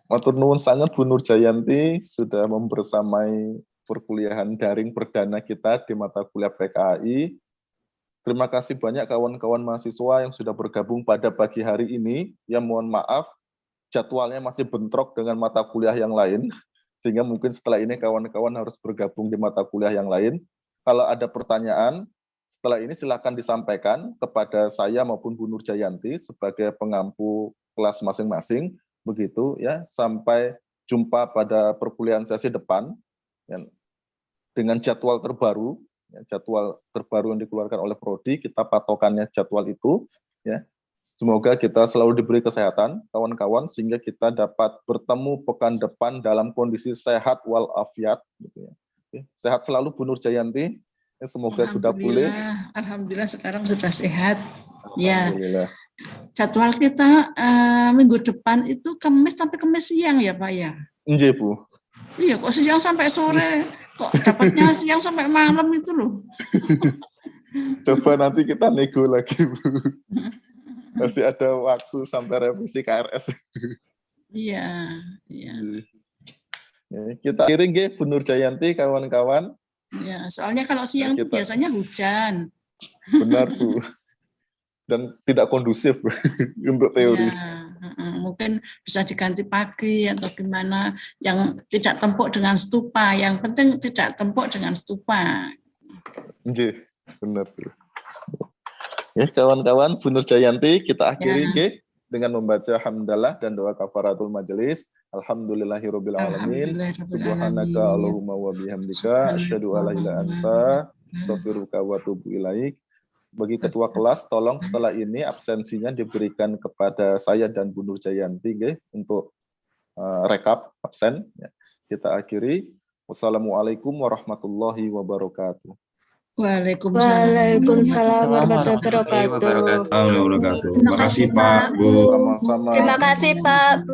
Matur nuwun sangat Bu Nur Jayanti sudah membersamai perkuliahan daring perdana kita di mata kuliah PKAI. Terima kasih banyak kawan-kawan mahasiswa yang sudah bergabung pada pagi hari ini. Ya mohon maaf, jadwalnya masih bentrok dengan mata kuliah yang lain. Sehingga mungkin setelah ini kawan-kawan harus bergabung di mata kuliah yang lain. Kalau ada pertanyaan, setelah ini silakan disampaikan kepada saya maupun Bu Nur Jayanti sebagai pengampu kelas masing-masing. Begitu ya, sampai jumpa pada perkuliahan sesi depan ya, dengan jadwal terbaru. Ya, jadwal terbaru yang dikeluarkan oleh Prodi, kita patokannya jadwal itu. Ya. Semoga kita selalu diberi kesehatan, kawan-kawan, sehingga kita dapat bertemu pekan depan dalam kondisi sehat walafiat. Gitu ya. Oke. Sehat selalu Bu Nur Jayanti, ya, semoga sudah pulih. Alhamdulillah sekarang sudah sehat. Alhamdulillah. Ya. Jadwal kita minggu depan itu Kamis sampai Kamis siang ya Pak ya? Nggih Bu. Iya, kok siang sampai sore, kok dapatnya siang sampai malam itu loh. Coba nanti kita nego lagi Bu. Masih ada waktu sampai revisi KRS. Iya, iya. Kita akhiri nggih Bu Nur Jayanti, kawan-kawan. Ya, soalnya kalau siang itu biasanya hujan. Benar Bu. Dan tidak kondusif untuk teori. Ya, mungkin bisa diganti pagi atau gimana, yang tidak tempuk dengan stupa. Yang penting tidak tempuk dengan stupa. Nggih, benar Bu. Ya, kawan-kawan, Bu Nur Jayanti, kita akhiri dengan membaca hamdalah dan doa kafaratul majelis. Alhamdulillahirabbil alamin. Subhanaka Allahumma wa bihamdika asyhadu an la ilaha illa anta astaghfiruka wa atubu ilaik. Bagi ketua kelas, tolong setelah ini absensinya diberikan kepada saya dan Bu Nur Jayanti untuk rekap absen. Ya. Kita akhiri. Wassalamualaikum warahmatullahi wabarakatuh. Waalaikumsalam warahmatullahi wabarakatuh. Terima kasih Pak, Bu. Sama-sama. Terima kasih Pak, Bu.